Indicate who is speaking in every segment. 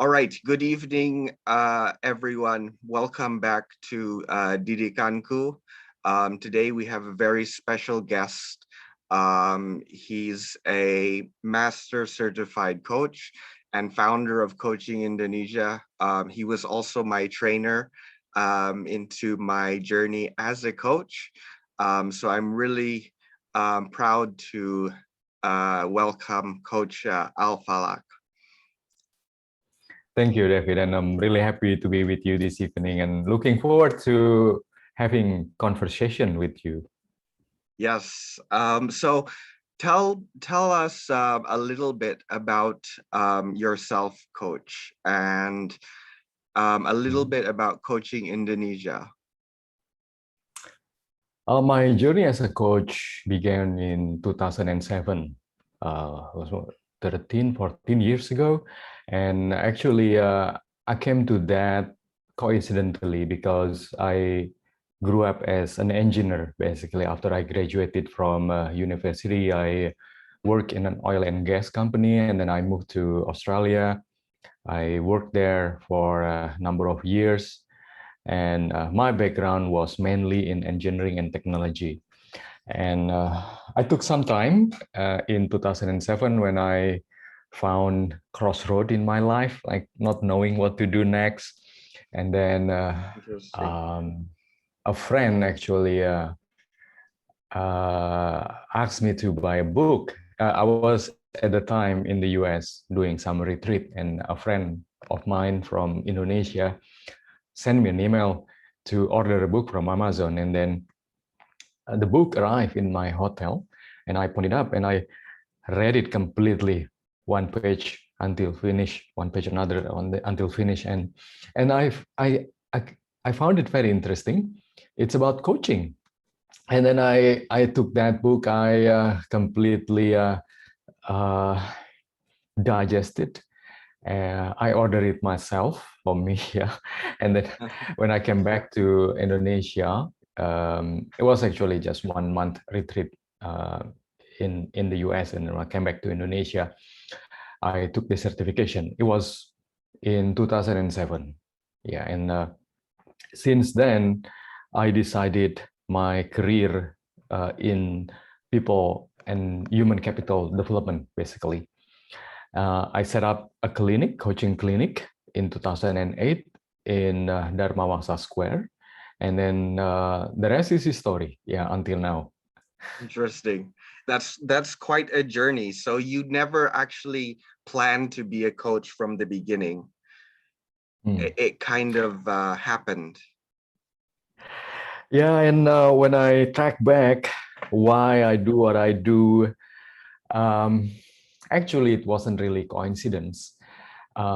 Speaker 1: All right, good evening, everyone. Welcome back to Didikanku. Today we have a very special guest. He's a master certified coach and founder of Coaching Indonesia. He was also my trainer into my journey as a coach. So I'm really proud to welcome Coach Falaq.
Speaker 2: Thank you, David, and I'm really happy to be with you this evening and looking forward to having conversation with you.
Speaker 1: Yes. So tell us a little bit about yourself, Coach, and a little bit about Coaching Indonesia.
Speaker 2: My journey as a coach began in 2007. Was 13, 14 years ago. And actually, I came to that coincidentally because I grew up as an engineer. Basically, after I graduated from university, I worked in an oil and gas company, and then I moved to Australia. I worked there for a number of years, and my background was mainly in engineering and technology. And I took some time in 2007 when I found crossroad in my life, like not knowing what to do next. And then a friend actually asked me to buy a book. I was at the time in the US doing some retreat, and a friend of mine from Indonesia sent me an email to order a book from Amazon. And then the book arrived in my hotel, and I opened it up and I read it completely, one page until finish, one page another until finish, and I found it very interesting. It's about coaching, and then I took that book, I completely digested. I ordered it myself for me, yeah. And then when I came back to Indonesia, it was actually just 1 month retreat in the US, and when I came back to Indonesia, I took the certification. It was in 2007, yeah. And since then, I decided my career in people and human capital development, basically. I set up a clinic, coaching clinic, in 2008 in Dharma Wangsa Square, and then the rest is history, yeah, until now.
Speaker 1: Interesting. That's quite a journey. So you never actually planned to be a coach from the beginning. It kind of happened.
Speaker 2: Yeah, and when I track back why I do what I do, actually it wasn't really coincidence.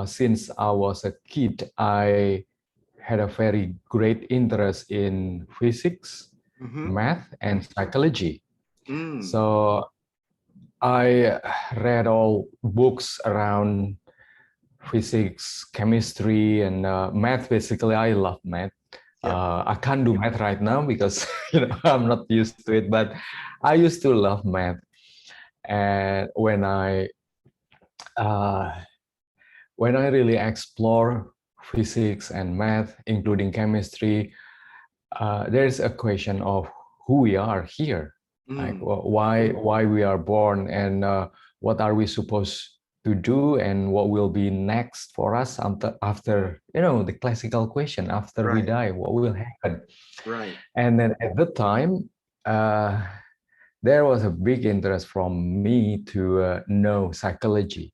Speaker 2: Since I was a kid, I had a very great interest in physics, math, and psychology. So I read all books around physics, chemistry, and math. Basically, I love math. I can't do math right now because I'm not used to it, but I used to love math. And when I really explore physics and math, including chemistry, there's a question of who we are here, like why we are born, and what are we supposed to do, and what will be next for us after the classical question, after we die, what will happen?
Speaker 1: Right.
Speaker 2: And then at the time, there was a big interest from me to know psychology.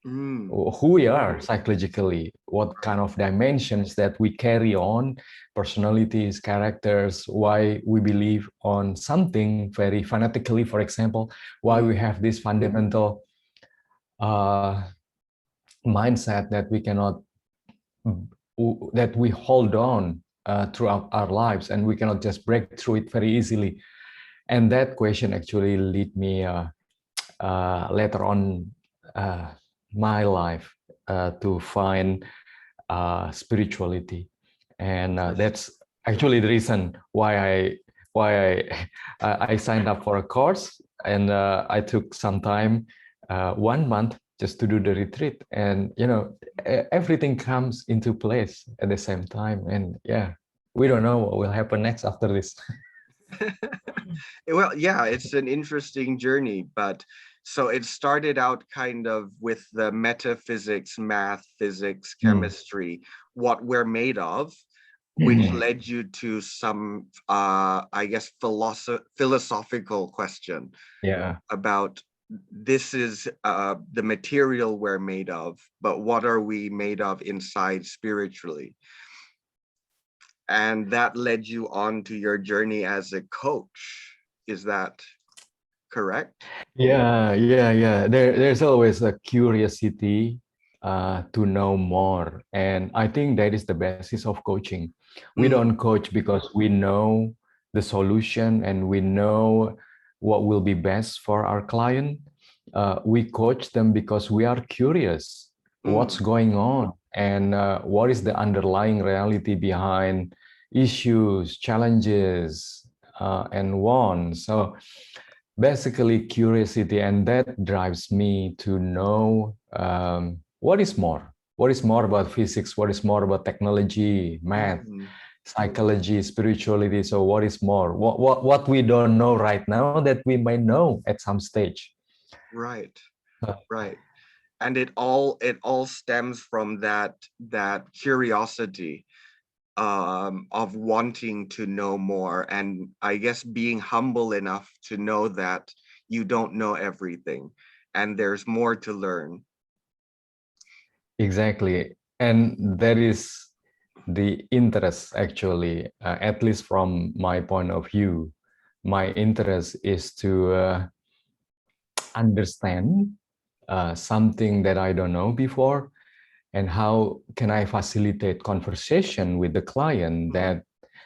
Speaker 2: Who we are psychologically, what kind of dimensions that we carry on, personalities, characters, why we believe on something very fanatically, for example, why we have this fundamental mindset that we cannot, that we hold on throughout our lives, and we cannot just break through it very easily. And that question actually lead me later on my life to find spirituality, and that's actually the reason why I signed up for a course, and I took some time 1 month just to do the retreat, and everything comes into place at the same time. And yeah, we don't know what will happen next after this.
Speaker 1: Well, yeah, it's an interesting journey, but so it started out kind of with the metaphysics, math, physics,
Speaker 2: Mm.
Speaker 1: chemistry, what we're made of, which led you to some, I guess, philosophical question
Speaker 2: Yeah,
Speaker 1: about this is the material we're made of, but what are we made of inside spiritually? And that led you on to your journey as a coach. Is that correct?
Speaker 2: yeah. There's always a curiosity to know more, and I think that is the basis of coaching. We
Speaker 1: Mm,
Speaker 2: don't coach because we know the solution and we know what will be best for our client. We coach them because we are curious what's
Speaker 1: mm,
Speaker 2: going on, and what is the underlying reality behind issues, challenges, and wants. So basically curiosity, and that drives me to know what is more about physics, what is more about technology, math,
Speaker 1: mm,
Speaker 2: psychology, spirituality. So what is more, what we don't know right now that we might know at some stage.
Speaker 1: right,
Speaker 2: Uh,
Speaker 1: right. And it all stems from that curiosity of wanting to know more, and I guess being humble enough to know that you don't know everything and there's more to learn.
Speaker 2: exactly, and that is the interest actually, at least from my point of view. My interest is to understand something that I don't know before, and how can I facilitate conversation with the client
Speaker 1: Mm,
Speaker 2: that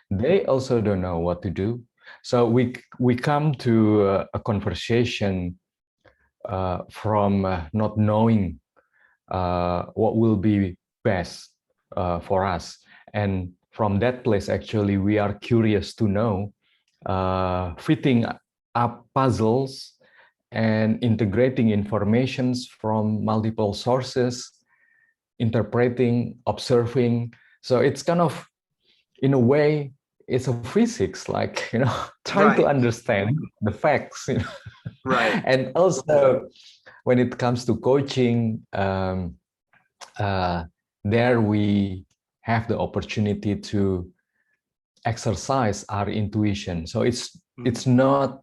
Speaker 2: they also don't know what to do. So we come to a conversation from not knowing what will be best for us, and from that place actually we are curious to know, fitting up puzzles and integrating informations from multiple sources, interpreting, observing. So it's kind of, in a way, it's a physics, like, trying to
Speaker 1: right,
Speaker 2: understand the facts.
Speaker 1: right.
Speaker 2: And also, when it comes to coaching, uh, there we have the opportunity to exercise our intuition. So it's
Speaker 1: Mm,
Speaker 2: not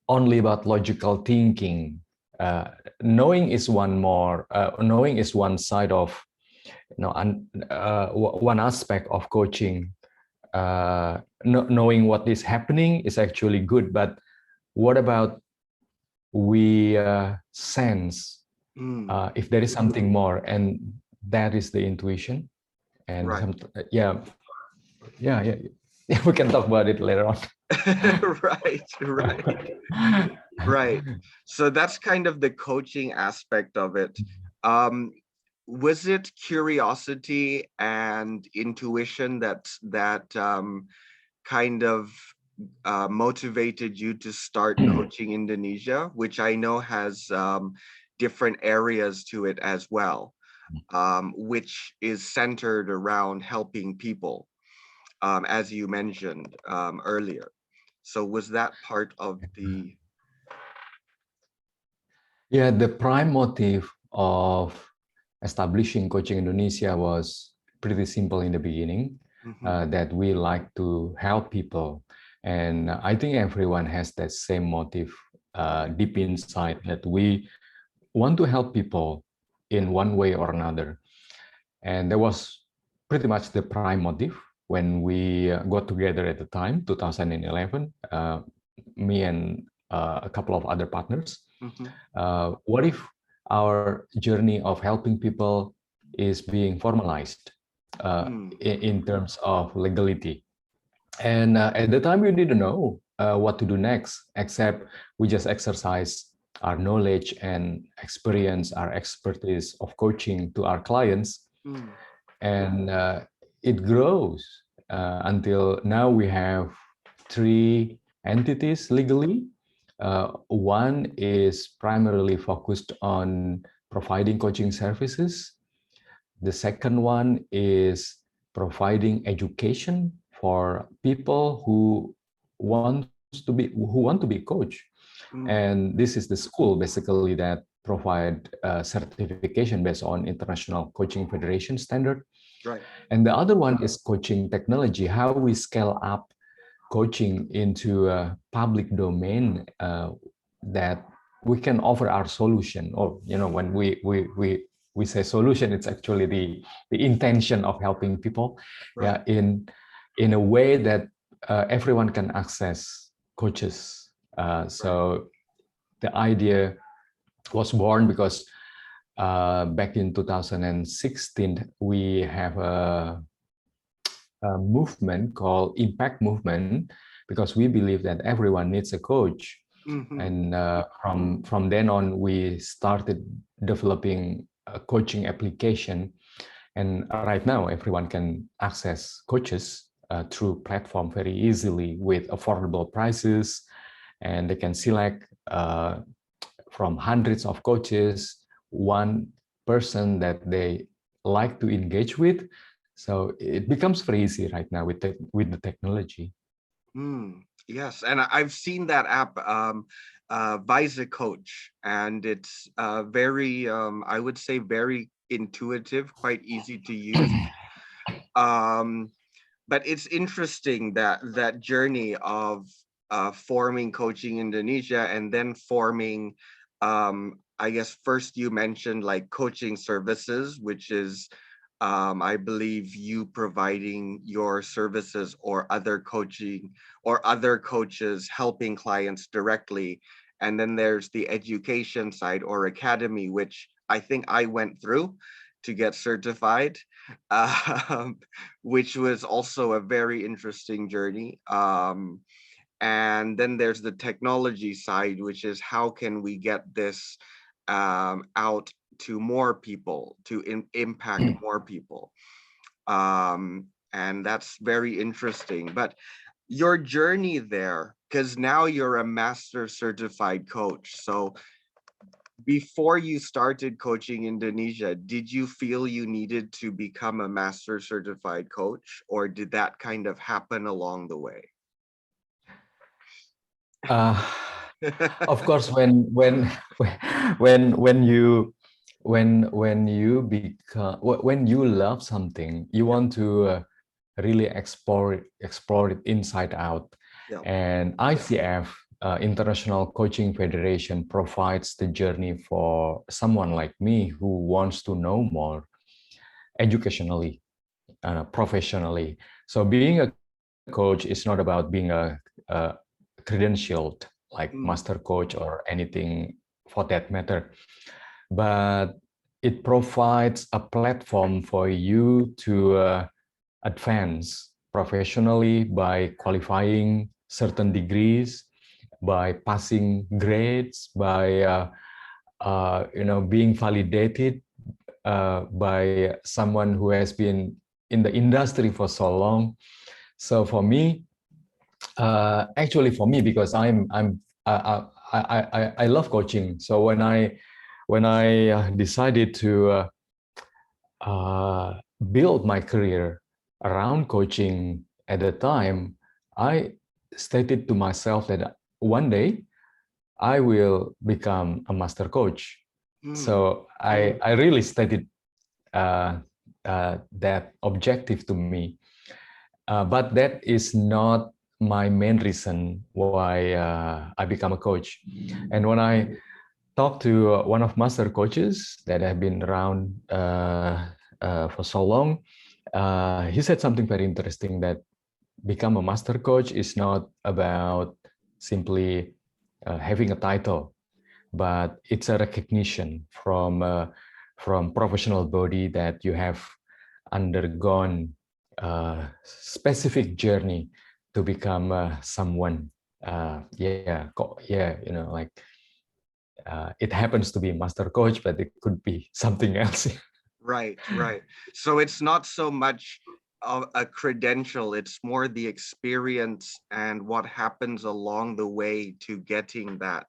Speaker 2: only about logical thinking. Uh, knowing is one side of, one aspect of coaching. Knowing what is happening is actually good, but what about we sense
Speaker 1: mm,
Speaker 2: if there is something more, and that is the intuition. And
Speaker 1: right.
Speaker 2: yeah, we can talk about it later on.
Speaker 1: Right, right, right. So that's kind of the coaching aspect of it. Um, was it curiosity and intuition that kind of motivated you to start Coaching Indonesia, which I know has different areas to it as well, which is centered around helping people, as you mentioned earlier. So was that part of the?
Speaker 2: Yeah, the prime motive of establishing Coaching Indonesia was pretty simple in the beginning,
Speaker 1: Mhm,
Speaker 2: that we like to help people. And I think everyone has that same motive deep inside, that we want to help people in one way or another. And that was pretty much the prime motive when we got together at the time, 2011, me and a couple of other partners.
Speaker 1: mhm,
Speaker 2: What if our journey of helping people is being formalized
Speaker 1: mm,
Speaker 2: in terms of legality? And at the time, we didn't know what to do next, except we just exercise our knowledge and experience, our expertise of coaching to our clients,
Speaker 1: mm,
Speaker 2: and it grows until now we have 3 entities legally, One is primarily focused on providing coaching services. The second one is providing education for people who want to be coach.
Speaker 1: Mm,
Speaker 2: And this is the school basically that provide certification based on International Coaching Federation standard.
Speaker 1: right.
Speaker 2: And the other one is coaching technology, how we scale up coaching into a public domain that we can offer our solution. Or, you know, when we say solution, it's actually the intention of helping people,
Speaker 1: Right.
Speaker 2: yeah, in a way that everyone can access coaches.
Speaker 1: Right.
Speaker 2: So the idea was born because back in 2016, we have a movement called Impact Movement, because we believe that everyone needs a coach.
Speaker 1: Mm-hmm.
Speaker 2: And from then on, we started developing a coaching application. And right now, everyone can access coaches through platform very easily with affordable prices, and they can select from hundreds of coaches one person that they like to engage with. So it becomes very easy right now with the technology.
Speaker 1: Mm, yes, and I've seen that app, Visa Coach, and it's very, I would say, very intuitive, quite easy to use. Um, but it's interesting that that journey of forming Coaching Indonesia and then forming, I guess first you mentioned like coaching services, which is I believe you providing your services or other coaching or other coaches helping clients directly. And then there's the education side or academy, which I think I went through to get certified, um, which was also a very interesting journey. And then there's the technology side, which is how can we get this out to more people, to impact more people. And that's very interesting. But your journey there, because now you're a master certified coach. So before you started Coaching Indonesia, did you feel you needed to become a master certified coach, or did that kind of happen along the way?
Speaker 2: Uh, of course, when you when you become when you love something, you
Speaker 1: Yeah,
Speaker 2: want to really explore it inside out.
Speaker 1: yeah.
Speaker 2: And ICF, International Coaching Federation, provides the journey for someone like me who wants to know more educationally, professionally. So being a coach is not about being a credentialed like
Speaker 1: Mm,
Speaker 2: master coach or anything for that matter, but it provides a platform for you to advance professionally by qualifying certain degrees, by passing grades, by being validated by someone who has been in the industry for so long. So for me, actually for me, because I love coaching. So when I decided to build my career around coaching at the time, I stated to myself that one day I will become a master coach.
Speaker 1: mm,
Speaker 2: So I really stated that objective to me. But that is not my main reason why I become a coach. And when I talked to one of master coaches that have been around for so long, he said something very interesting, that become a master coach is not about simply having a title, but it's a recognition from professional body that you have undergone a specific journey to become someone. Yeah, like it happens to be a master coach, but it could be something else.
Speaker 1: right, right. So it's not so much a credential. It's more the experience and what happens along the way to getting that.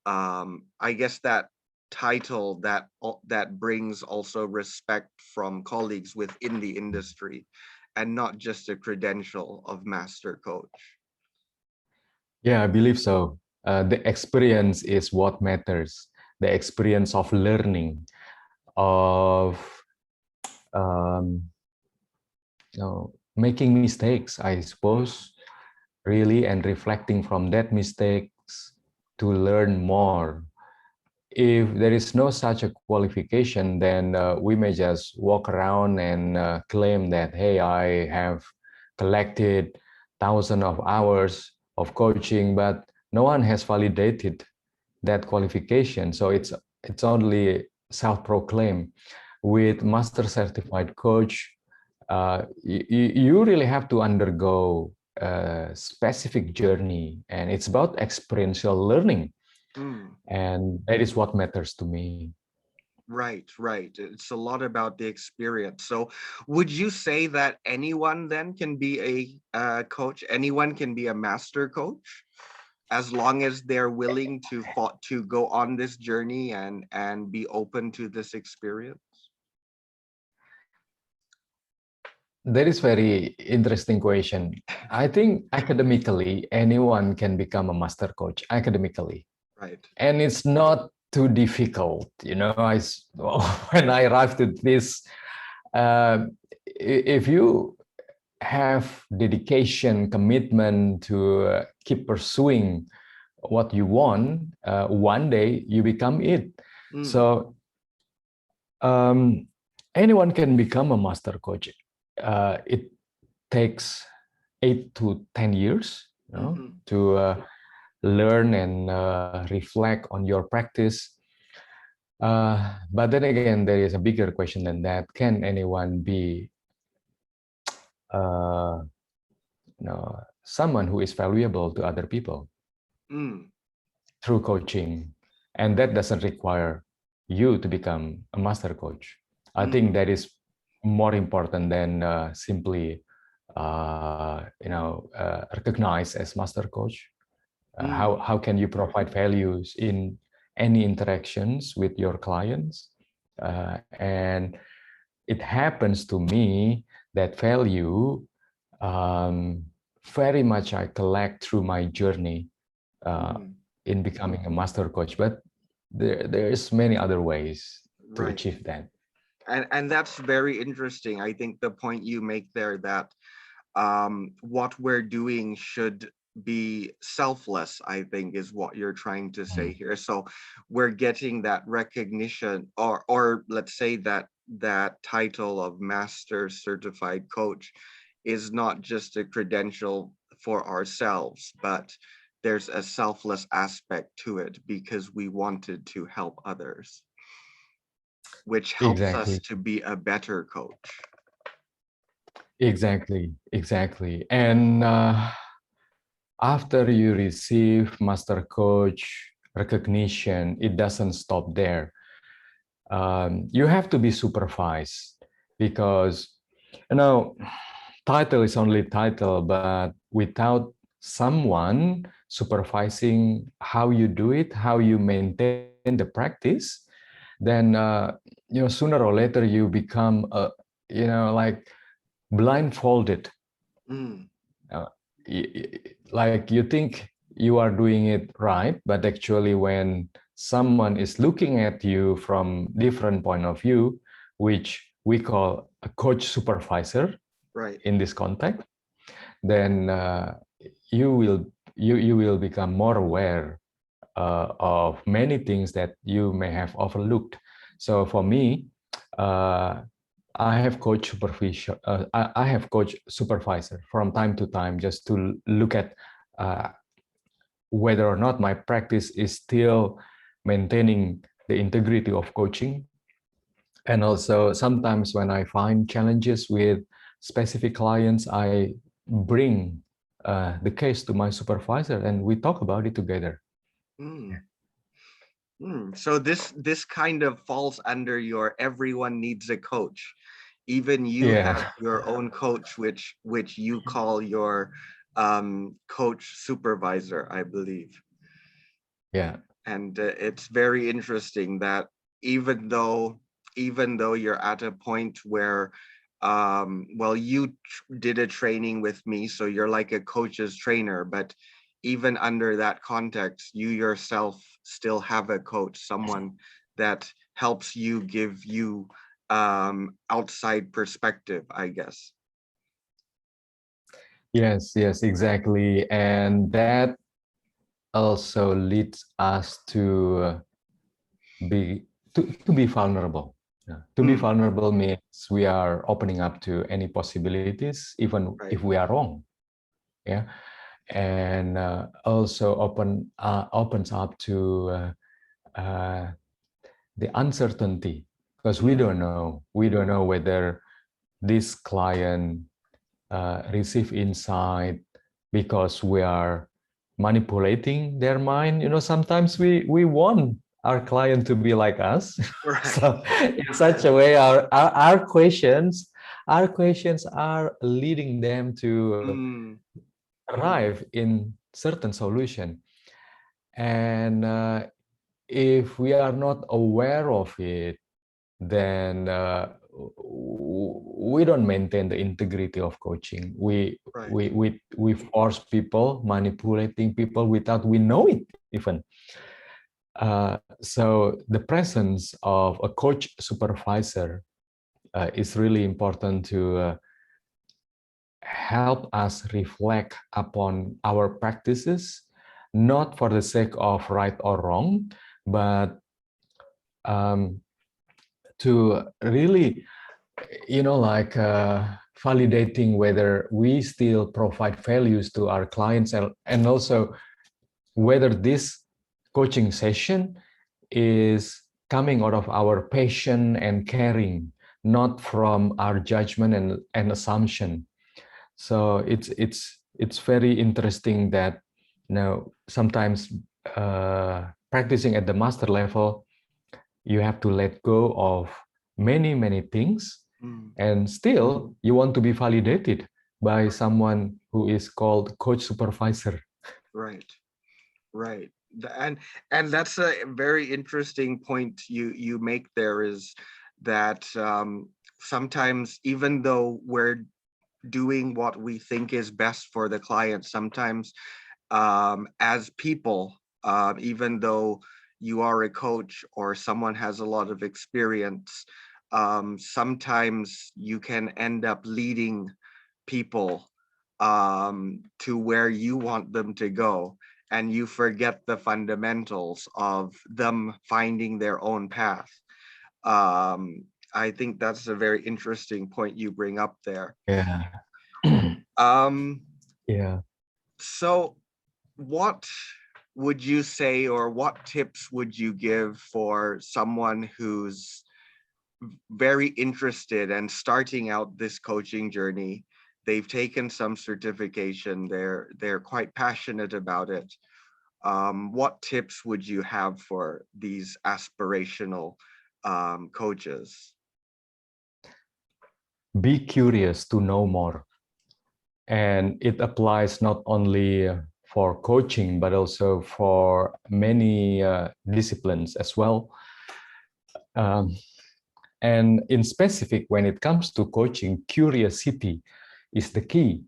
Speaker 1: I guess that title that brings also respect from colleagues within the industry, and not just a credential of master coach.
Speaker 2: Yeah, I believe so. The experience is what matters. The experience of learning, of um, making mistakes, I suppose, really, and reflecting from that mistakes to learn more. If there is no such a qualification, then we may just walk around and claim that, hey, I have collected thousands of hours of coaching, but no one has validated that qualification. So it's only self-proclaimed. With master certified coach, you really have to undergo a specific journey, and it's about experiential learning,
Speaker 1: Mm.
Speaker 2: and that is what matters to me.
Speaker 1: Right, right. It's a lot about the experience. So, would you say that anyone then can be a coach? Anyone can be a master coach, as long as they're willing to go on this journey and be open to this experience?
Speaker 2: That is very interesting question. I think academically, anyone can become a master coach academically,
Speaker 1: Right.
Speaker 2: and it's not too difficult. You know, when I arrived at this, uh, if you have dedication, commitment to keep pursuing what you want, one day you become it.
Speaker 1: Mm.
Speaker 2: So um, anyone can become a master coach. It takes 8 to 10 years,
Speaker 1: Mm-hmm.
Speaker 2: to learn and reflect on your practice. But then again, there is a bigger question than that. Can anyone be uh, someone who is valuable to other people
Speaker 1: Mm.
Speaker 2: through coaching? And that doesn't require you to become a master coach. I think
Speaker 1: Mm.
Speaker 2: that is more important than simply recognized as master coach.
Speaker 1: Mm.
Speaker 2: How can you provide values in any interactions with your clients? And it happens to me that value um, very much I collect through my journey uh,
Speaker 1: Mm.
Speaker 2: in becoming a master coach. But there's many other ways to
Speaker 1: Right.
Speaker 2: achieve that.
Speaker 1: And that's very interesting. I think the point you make there, that what we're doing should be selfless, I think, is what you're trying to say
Speaker 2: Mm.
Speaker 1: here. So we're getting that recognition, or let's say that that title of master certified coach is not just a credential for ourselves, but there's a selfless aspect to it because we wanted to help others, which helps us
Speaker 2: Exactly.
Speaker 1: to be a better coach.
Speaker 2: Exactly. And after you receive master coach recognition, it doesn't stop there. You have to be supervised, because you know title is only title, but without someone supervising how you do it, how you maintain the practice, then sooner or later you become like blindfolded.
Speaker 1: Mm.
Speaker 2: uh, like you think you are doing it right, but actually when someone is looking at you from different point of view, which we call a coach supervisor
Speaker 1: Right.
Speaker 2: in this context, then you will you will become more aware of many things that you may have overlooked. So for me, uh, I have coach supervision. I have coach supervisor from time to time, just to look at uh, whether or not my practice is still maintaining the integrity of coaching. And also sometimes when I find challenges with specific clients, I bring the case to my supervisor and we talk about it together.
Speaker 1: Mm. So this kind of falls under your everyone needs a coach, Even you have
Speaker 2: Yeah,
Speaker 1: your own coach, which you call your coach supervisor, I believe.
Speaker 2: yeah,
Speaker 1: And it's very interesting that even though even though you're at a point where well, you did a training with me, so you're like a coach's trainer, but even under that context, you yourself still have a coach, someone that helps you, give you outside perspective, I guess.
Speaker 2: yes, exactly. And that also leads us be to be vulnerable. Yeah. To be
Speaker 1: Mm,
Speaker 2: vulnerable means we are opening up to any possibilities, even
Speaker 1: right.
Speaker 2: if we are wrong. Yeah, and also opens up to the uncertainty, because we
Speaker 1: Mm,
Speaker 2: don't know. We don't know whether this client receive insight because we are manipulating their mind. Sometimes we want our client to be like us.
Speaker 1: right.
Speaker 2: So in such a way, our questions are leading them to
Speaker 1: Mm,
Speaker 2: arrive in certain solution. And if we are not aware of it, then we don't maintain the integrity of coaching. We
Speaker 1: right.
Speaker 2: we we we force people, manipulating people without we know it even. So the presence of a coach supervisor is really important to help us reflect upon our practices, not for the sake of right or wrong, but um, to really, like validating whether we still provide values to our clients, and also whether this coaching session is coming out of our passion and caring, not from our judgment and assumption. So it's very interesting that sometimes practicing at the master level, you have to let go of many things,
Speaker 1: Mm,
Speaker 2: and still you want to be validated by someone who is called coach supervisor.
Speaker 1: right. Right. And that's a very interesting point you make there, is that sometimes even though we're doing what we think is best for the client, sometimes as people, even though you are a coach or someone has a lot of experience, sometimes you can end up leading people to where you want them to go, and you forget the fundamentals of them finding their own path. Um, I think that's a very interesting point you bring up there.
Speaker 2: Yeah.
Speaker 1: Um,
Speaker 2: Yeah.
Speaker 1: so, what would you say, or what tips would you give for someone who's very interested and starting out this coaching journey? They've taken some certification, they're quite passionate about it. What tips would you have for these aspirational coaches?
Speaker 2: Be curious to know more. And it applies not only for coaching, but also for many disciplines as well. Um, and in specific, when it comes to coaching, curiosity is the key.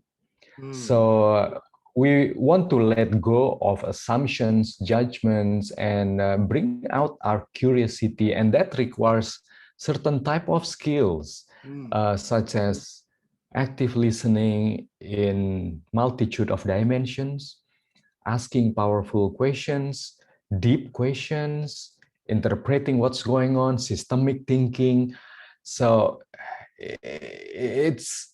Speaker 1: Hmm.
Speaker 2: So we want to let go of assumptions, judgments, and bring out our curiosity, and that requires certain type of skills,
Speaker 1: Hmm.
Speaker 2: such as active listening in multitude of dimensions, asking powerful questions, deep questions, interpreting what's going on, systemic thinking. So it's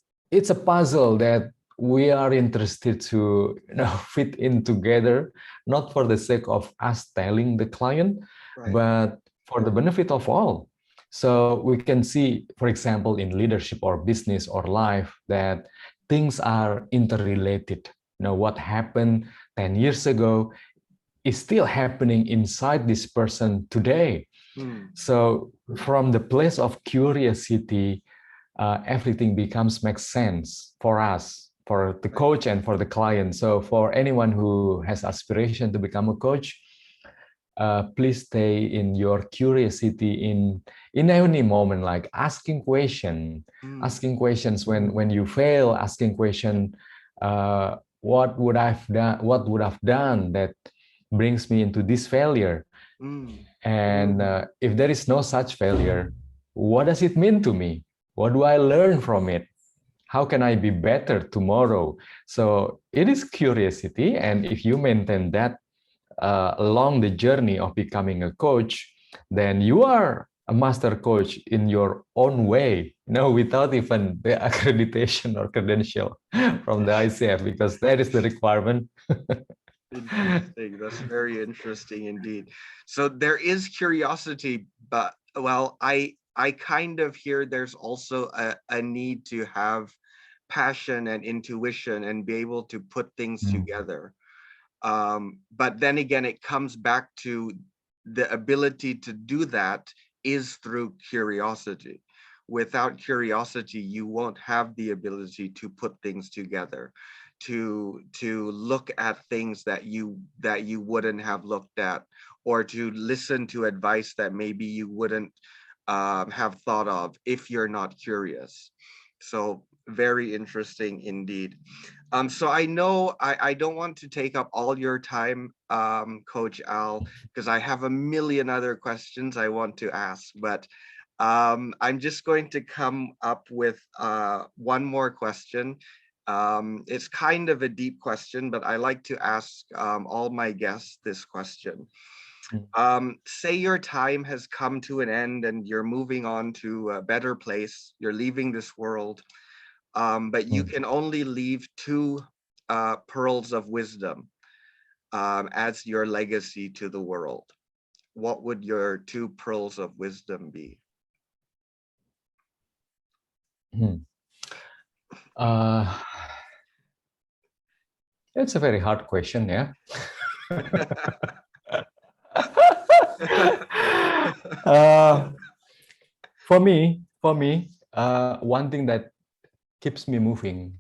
Speaker 2: a puzzle that we are interested to fit in together, not for the sake of us telling the client,
Speaker 1: Right.
Speaker 2: but for the benefit of all. So we can see, for example, in leadership or business or life, that things are interrelated. What happened 10 years ago is still happening inside this person today.
Speaker 1: Hmm.
Speaker 2: So from the place of curiosity, everything makes sense for us, for the coach and for the client. So for anyone who has aspiration to become a coach, please stay in your curiosity in any moment, like asking questions when you fail, asking question, what would I've done that brings me into this failure, and if there is no such failure, what does it mean to me? What do I learn from it? How can I be better tomorrow? So it is curiosity, and if you maintain that along the journey of becoming a coach, then you are a master coach in your own way, without even the accreditation or credential from the ICF, because that is the requirement.
Speaker 1: Interesting. That's very interesting indeed. So there is curiosity, but well, I kind of hear there's also a need to have passion and intuition and be able to put things together. But then again, it comes back to the ability to do that is through curiosity. Without curiosity, you won't have the ability to put things together, to look at things that you wouldn't have looked at, or to listen to advice that maybe you wouldn't have thought of if you're not curious. So very interesting indeed. So I know I don't want to take up all your time, Coach Al, because I have a million other questions I want to ask, but I'm just going to come up with one more question. It's kind of a deep question, but I like to ask all my guests this question. Say your time has come to an end and you're moving on to a better place, you're leaving this world, but you can only leave two pearls of wisdom as your legacy to the world. What would your two pearls of wisdom be?
Speaker 2: It's a very hard question, yeah. For me, one thing that keeps me moving,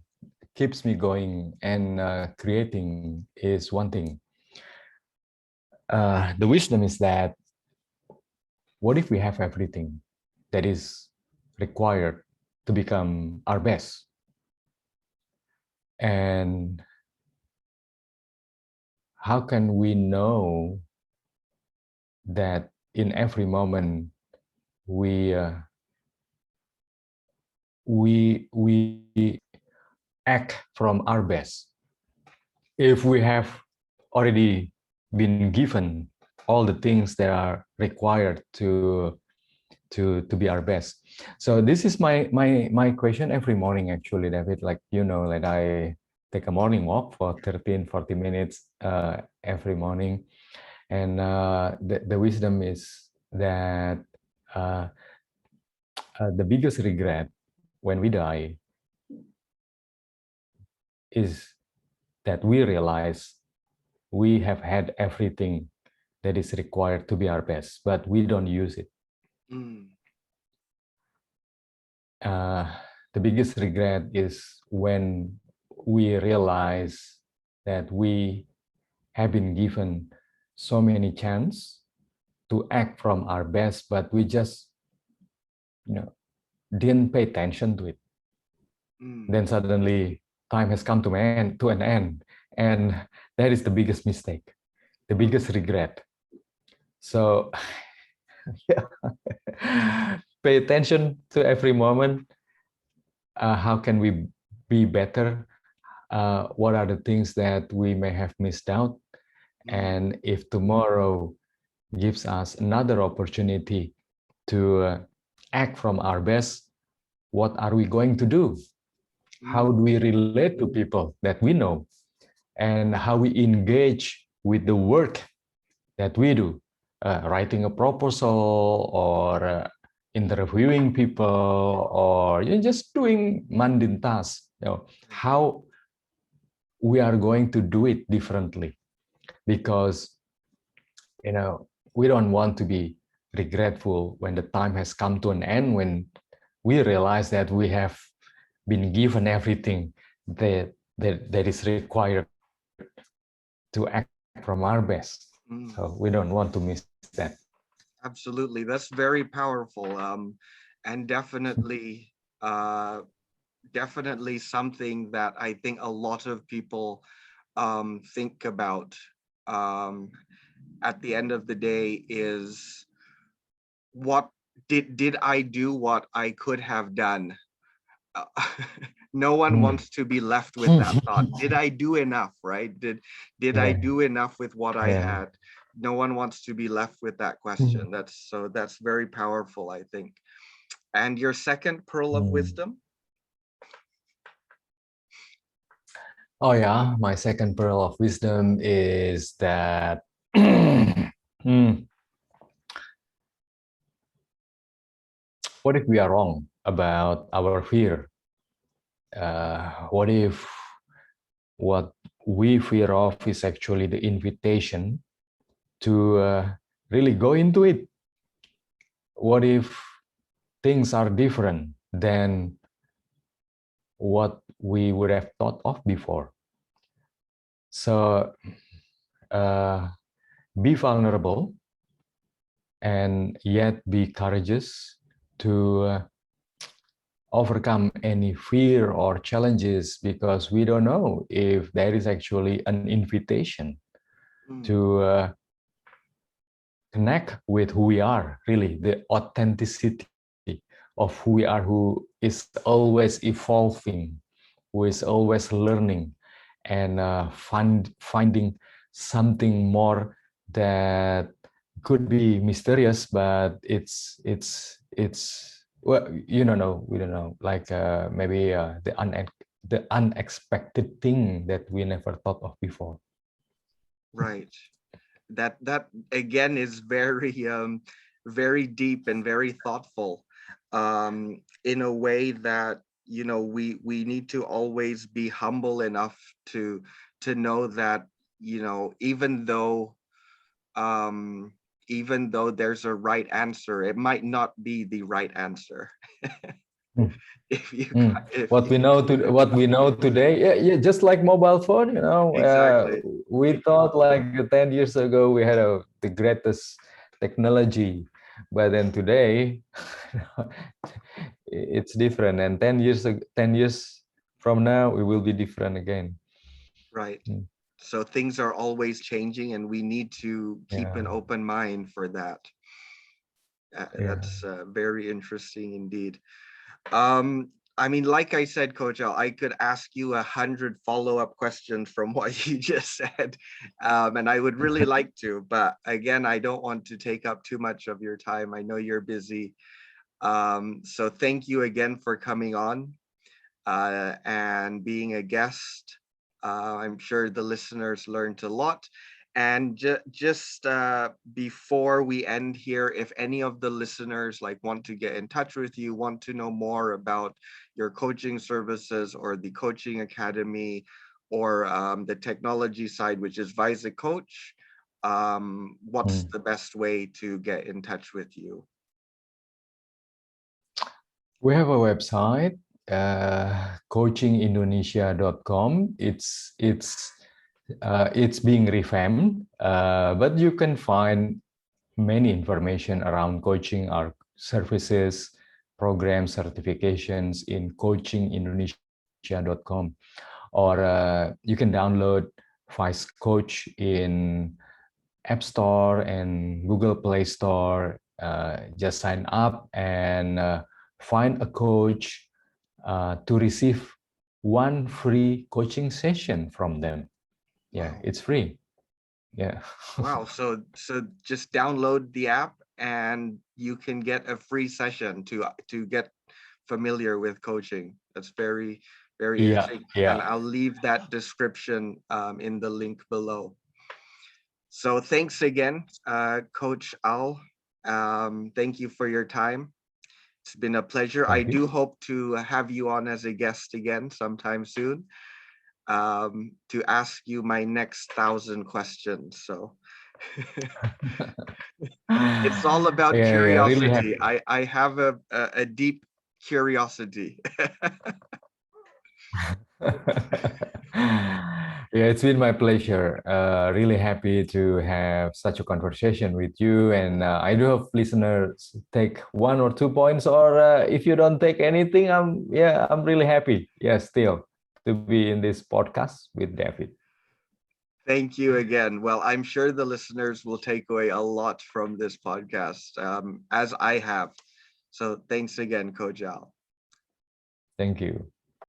Speaker 2: keeps me going, and creating is one thing. The wisdom is that, what if we have everything that is required to become our best? And how can we know that in every moment we act from our best if we have already been given all the things that are required to be our best? So this is my question every morning, actually, David. Like, like I take a morning walk for 13-40 minutes every morning, and the wisdom is that the biggest regret when we die is that we realize we have had everything that is required to be our best, but we don't use it. The biggest regret is when we realize that we have been given so many chances to act from our best, but we just didn't pay attention to it. Then suddenly time has come to an end, and that is the biggest mistake, the biggest regret. So yeah, pay attention to every moment. How can we be better? What are the things that we may have missed out? And if tomorrow gives us another opportunity to act from our best, what are we going to do? How do we relate to people that we know? And how we engage with the work that we do, writing a proposal, or interviewing people, or just doing mundane tasks. How we are going to do it differently, because we don't want to be regretful when the time has come to an end, when we realize that we have been given everything that is required to act from our best. So we don't want to miss that.
Speaker 1: Absolutely, that's very powerful, and definitely something that I think a lot of people think about at the end of the day is, what did I do what I could have done? Uh, no one wants to be left with that thought. Did I do enough, right? Did I do enough with what I had? No one wants to be left with that question. That's very powerful, I think. And your second pearl of wisdom?
Speaker 2: Oh yeah, my second pearl of wisdom is that what if we are wrong about our fear? What if what we fear of is actually the invitation to really go into it? What if things are different than what we would have thought of before? So be vulnerable and yet be courageous to overcome any fear or challenges, because we don't know if there is actually an invitation to connect with who we are, really, the authenticity of who we are, who is always evolving, who is always learning, and finding something more that could be mysterious, but it's well, you don't know, we don't know, like maybe the unexpected thing that we never thought of before.
Speaker 1: Right. That again is very very deep and very thoughtful, in a way that, you know, we need to always be humble enough to know that, you know, even though there's a right answer, it might not be the right answer. if you if
Speaker 2: What we know today, yeah, just like mobile phone, you know,
Speaker 1: exactly.
Speaker 2: we thought like 10 years ago we had the greatest technology, but then today it's different, and 10 years from now it will be different again.
Speaker 1: Right. So things are always changing, and we need to keep an
Speaker 2: Yeah,
Speaker 1: open mind for that.
Speaker 2: yeah.
Speaker 1: That's very interesting indeed. I mean, like I said, Coach Al, I could ask you 100 follow-up questions from what you just said, and I would really like to, but again, I don't want to take up too much of your time. I know you're busy. So thank you again for coming on and being a guest. I'm sure the listeners learned a lot. And just before we end here, if any of the listeners like want to get in touch with you, want to know more about your coaching services or the coaching academy, or the technology side, which is Visa Coach, what's the best way to get in touch with you?
Speaker 2: We have a website, coachingindonesia.com. It's being revamped, but you can find many information around coaching, our services, programs, certifications in coachingindonesia.com, or you can download Vice Coach in App Store and Google Play Store. Just sign up and find a coach to receive one free coaching session from them. Yeah,
Speaker 1: Wow.
Speaker 2: it's free. Yeah.
Speaker 1: Wow. So just download the app and you can get a free session to get familiar with coaching. That's very, very
Speaker 2: Yeah,
Speaker 1: interesting. And
Speaker 2: yeah.
Speaker 1: I'll leave that description in the link below. So thanks again, Coach Al. Thank you for your time. It's been a pleasure. I
Speaker 2: Thank you.
Speaker 1: do hope to have you on as a guest again sometime soon, to ask you my next 1,000 questions. So it's all about
Speaker 2: Yeah, yeah, really happy.
Speaker 1: curiosity. I have a deep curiosity.
Speaker 2: Yeah, it's been my pleasure. Really happy to have such a conversation with you. And I do hope listeners take 1 or 2 points, or if you don't take anything, I'm really happy. Yeah, still to be in this podcast with David.
Speaker 1: Thank you again. Well, I'm sure the listeners will take away a lot from this podcast, as I have. So thanks again, Coach Al.
Speaker 2: Thank you.